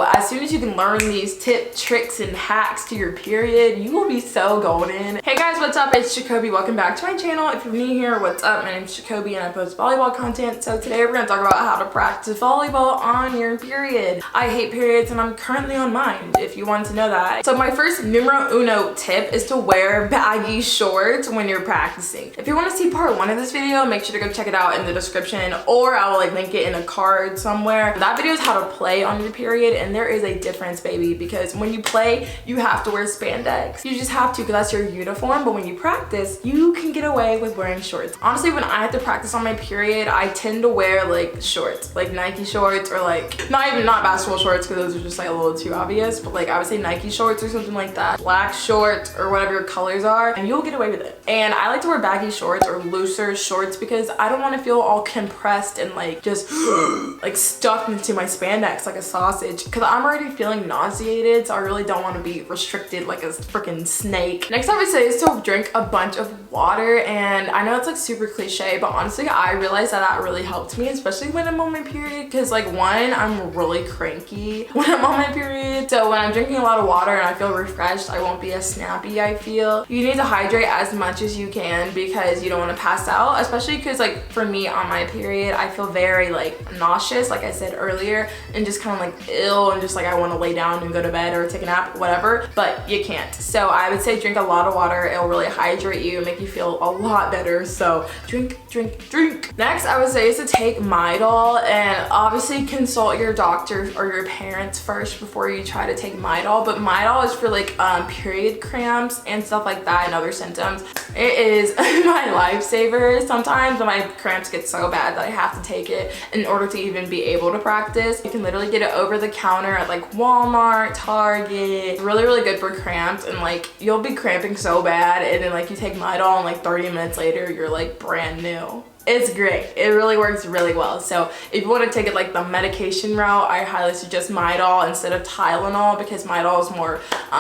As soon as you can learn these tips, tricks, and hacks to your period, you will be so golden. Hey guys, what's up? It's Jacoby. Welcome back to my channel. If you're new here, what's up? My name's Jacoby and I post volleyball content. So today we're going to talk about how to practice volleyball on your period. I hate periods and I'm currently on mine, if you want to know that. So my first numero uno tip is to wear baggy shorts when you're practicing. If you want to see part 1 of this video, make sure to go check it out in the description, or I will link it in a card somewhere. That video is how to play on your period, and there is a difference, baby, because when you play, you have to wear spandex. You just have to, because that's your uniform, but when you practice, you can get away with wearing shorts. Honestly, when I have to practice on my period, I tend to wear like shorts, like Nike shorts, or like not basketball shorts, because those are just like a little too obvious, but like I would say Nike shorts or something like that, black shorts or whatever your colors are, and you'll get away with it. And I like to wear baggy shorts or looser shorts because I don't want to feel all compressed and like just like stuffed into my spandex like a sausage, because I'm already feeling nauseated, so I really don't want to be restricted like a freaking snake. Next I would say is to drink a bunch of water, and I know it's like super cliche, but honestly I realized that really helped me, especially when I'm on my period, because like one, I'm really cranky when I'm on my period, so when I'm drinking a lot of water and I feel refreshed, I won't be as snappy. I feel you need to hydrate as much as you can because you don't want to pass out, especially because like for me on my period, I feel very like nauseous, like I said earlier, and just kind of like ill, and just like I want to lay down and go to bed or take a nap, whatever, but you can't. So I would say drink a lot of water. It'll really hydrate you and make you feel a lot better. So drink. Next I would say is to take Midol, and obviously consult your doctor or your parents first before you try to take Midol. But Midol is for like period cramps and stuff like that and other symptoms. It is my lifesaver. Sometimes when my cramps get so bad that I have to take it in order to even be able to practice. You can literally get it over the counter at like Walmart, Target. Really good for cramps, and like you'll be cramping so bad and then like you take Midol and like 30 minutes later you're like brand new. It's great. It really works really well. So if you want to take it like the medication route, I highly suggest Midol instead of Tylenol, because Midol is more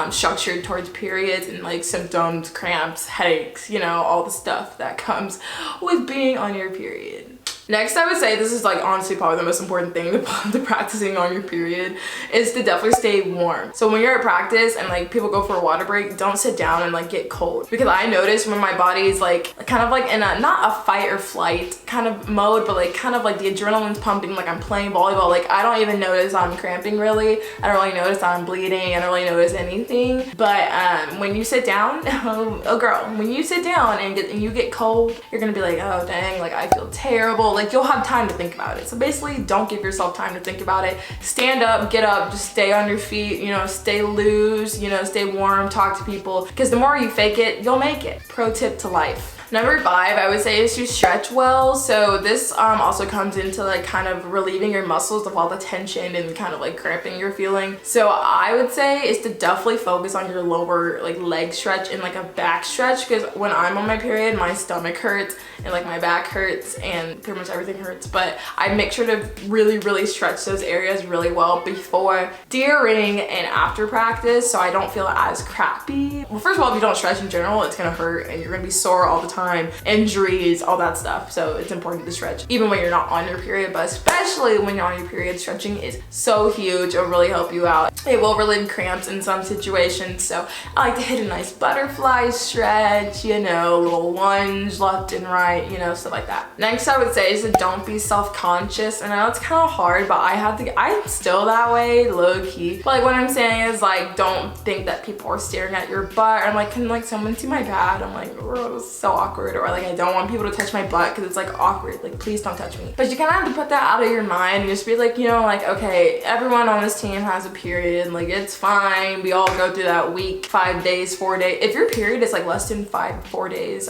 structured towards periods and like symptoms, cramps, headaches, you know, all the stuff that comes with being on your period. Next, I would say, this is like honestly probably the most important thing to practicing on your period, is to definitely stay warm. So when you're at practice and like people go for a water break, don't sit down and like get cold, because I notice when my body is like kind of like in a not a fight or flight kind of mode, but like kind of like the adrenaline's pumping, like I'm playing volleyball, like I don't even notice I'm cramping really. I don't really notice I'm bleeding. I don't really notice anything. But when you sit down, oh girl, when you sit down and you get cold, you're gonna be like, oh dang, like I feel terrible. Like you'll have time to think about it. So basically don't give yourself time to think about it. Stand up, get up, just stay on your feet, you know, stay loose, you know, stay warm, talk to people, because the more you fake it, you'll make it. Pro tip to life. Number 5, I would say, is to stretch well. So this also comes into like kind of relieving your muscles of all the tension and kind of like cramping you're feeling. So I would say is to definitely focus on your lower like leg stretch and like a back stretch, because when I'm on my period, my stomach hurts and like my back hurts and pretty much everything hurts. But I make sure to really stretch those areas really well before, during, and after practice, so I don't feel as crappy. Well, first of all, if you don't stretch in general, it's gonna hurt and you're gonna be sore all the time. Injuries, all that stuff. So it's important to stretch even when you're not on your period, but especially when you're on your period, stretching is so huge. It'll really help you out. It will relieve cramps in some situations. So I like to hit a nice butterfly stretch, you know, a little lunge left and right, you know, stuff like that. Next I would say is to don't be self-conscious. And I know it's kind of hard, but I'm still that way, low-key. But like what I'm saying is like, don't think that people are staring at your butt. I'm like, can like someone see my pad? I'm like, oh, it's so awkward. Or like I don't want people to touch my butt because it's like awkward, like please don't touch me. But you kind of have to put that out of your mind and just be like, you know, like okay, everyone on this team has a period, like it's fine, we all go through that week, 5 days, 4 days. If your period is like less than 4 days,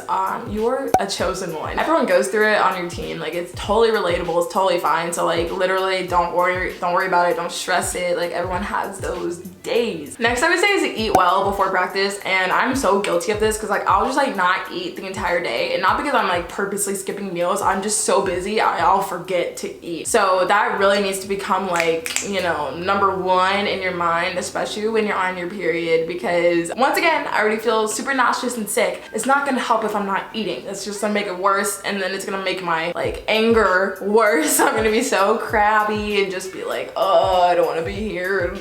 you're a chosen one. Everyone goes through it on your team, like it's totally relatable, it's totally fine. So like literally don't worry about it, don't stress it, like everyone has those days. Next I would say is to eat well before practice, and I'm so guilty of this because like I'll just like not eat the entire day, and not because I'm like purposely skipping meals, I'm just so busy I'll forget to eat. So that really needs to become like, you know, number one in your mind, especially when you're on your period, because once again, I already feel super nauseous and sick. It's not gonna help if I'm not eating. It's just gonna make it worse, and then it's gonna make my like anger worse. I'm gonna be so crabby and just be like, oh, I don't want to be here.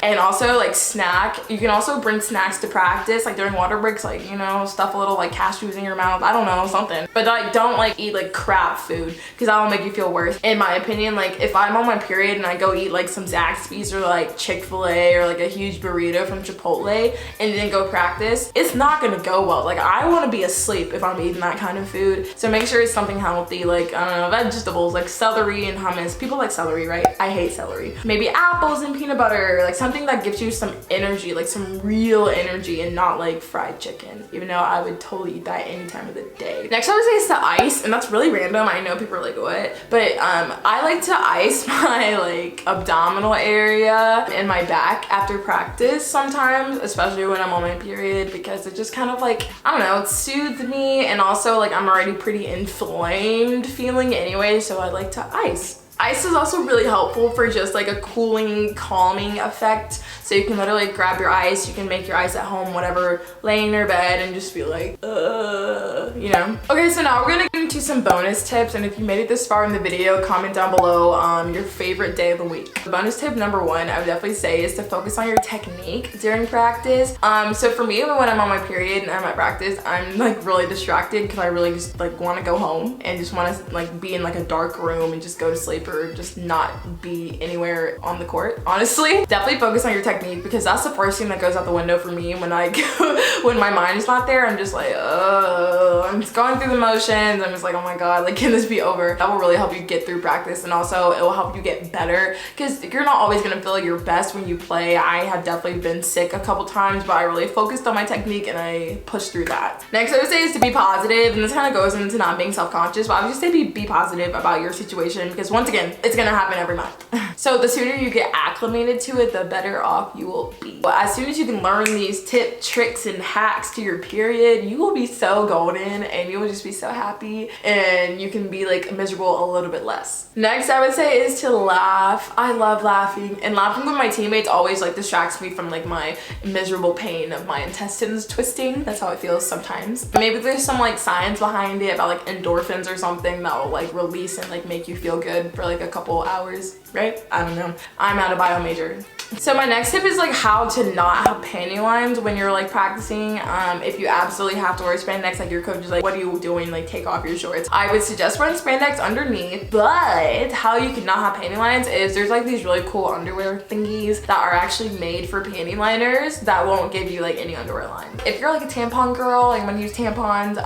And also like snack. You can also bring snacks to practice, like during water breaks, like, you know, stuff a little like cashews in your mouth. I don't know, something. But like, don't like eat like crap food, because that'll make you feel worse. In my opinion, like if I'm on my period and I go eat like some Zaxby's or like Chick-fil-A or like a huge burrito from Chipotle and then go practice, it's not gonna go well. Like I want to be asleep if I'm eating that kind of food. So make sure it's something healthy, like I don't know, vegetables like celery and hummus. People like celery, right? I hate celery. Maybe apples and peanut butter, like something that gives you some energy, like some real energy, and not like fried chicken, even though I would totally eat that any time of the day. Next I would say is to ice, and that's really random. I know people are like, what? But I like to ice my like abdominal area and my back after practice sometimes, especially when I'm on my period, because it just kind of like, I don't know, it soothes me, and also like I'm already pretty inflamed feeling anyway, so I like to ice. Ice is also really helpful for just like a cooling, calming effect. So you can literally grab your ice, you can make your ice at home, whatever, lay in your bed and just be like, you know? Okay, so now we're gonna get into some bonus tips, and if you made it this far in the video, comment down below your favorite day of the week. Bonus tip number one, I would definitely say, is to focus on your technique during practice. So for me, when I'm on my period and I'm at practice, I'm like really distracted because I really just like want to go home and just want to like be in like a dark room and just go to sleep, or just not be anywhere on the court. Honestly, definitely focus on your technique, because that's the first thing that goes out the window for me when I when my mind is not there. I'm just like, oh, I'm just going through the motions. I'm just like, oh my god, like, can this be over? That will really help you get through practice, and also it will help you get better, because you're not always gonna feel your best when you play. I have definitely been sick a couple times, but I really focused on my technique and I pushed through that. Next I would say is to be positive, and this kind of goes into not being self-conscious, but I would just say be positive about your situation, because once again, it's gonna happen every month. So the sooner you get acclimated to it, the better off you will be. But as soon as you can learn these tips, tricks, and hacks to your period, you will be so golden, and you will just be so happy, and you can be like miserable a little bit less. Next I would say is to laugh. I love laughing, and laughing with my teammates always like distracts me from like my miserable pain of my intestines twisting. That's how it feels sometimes. Maybe there's some like science behind it about like endorphins or something that will like release and like make you feel good for like a couple hours, right? I don't know. I'm not a bio major. So my next tip is like how to not have panty lines when you're like practicing. If you absolutely have to wear spandex, like your coach is like, what are you doing? Like, take off your shorts. I would suggest wearing spandex underneath, but how you can not have panty lines is there's like these really cool underwear thingies that are actually made for panty liners that won't give you like any underwear line. If you're like a tampon girl and want to use tampons,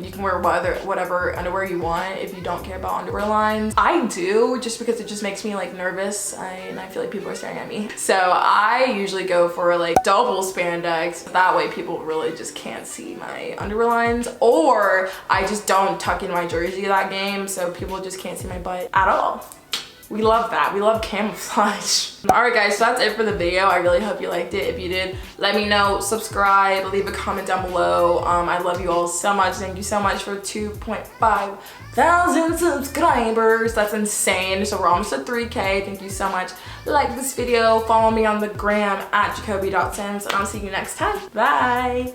you can wear whatever underwear you want if you don't care about underwear lines. I do, just because it just makes me like nervous, and I feel like people are staring at me. So I usually go for like double spandex. That way people really just can't see my underwear lines, or I just don't tuck in my jersey that game so people just can't see my butt at all. We love that. We love camouflage. Alright guys, so that's it for the video. I really hope you liked it. If you did, let me know. Subscribe, leave a comment down below. I love you all so much. Thank you so much for 2.5 thousand subscribers. That's insane. So we're almost at 3K. Thank you so much. Like this video. Follow me on the gram at jacoby.sims, and I'll see you next time. Bye.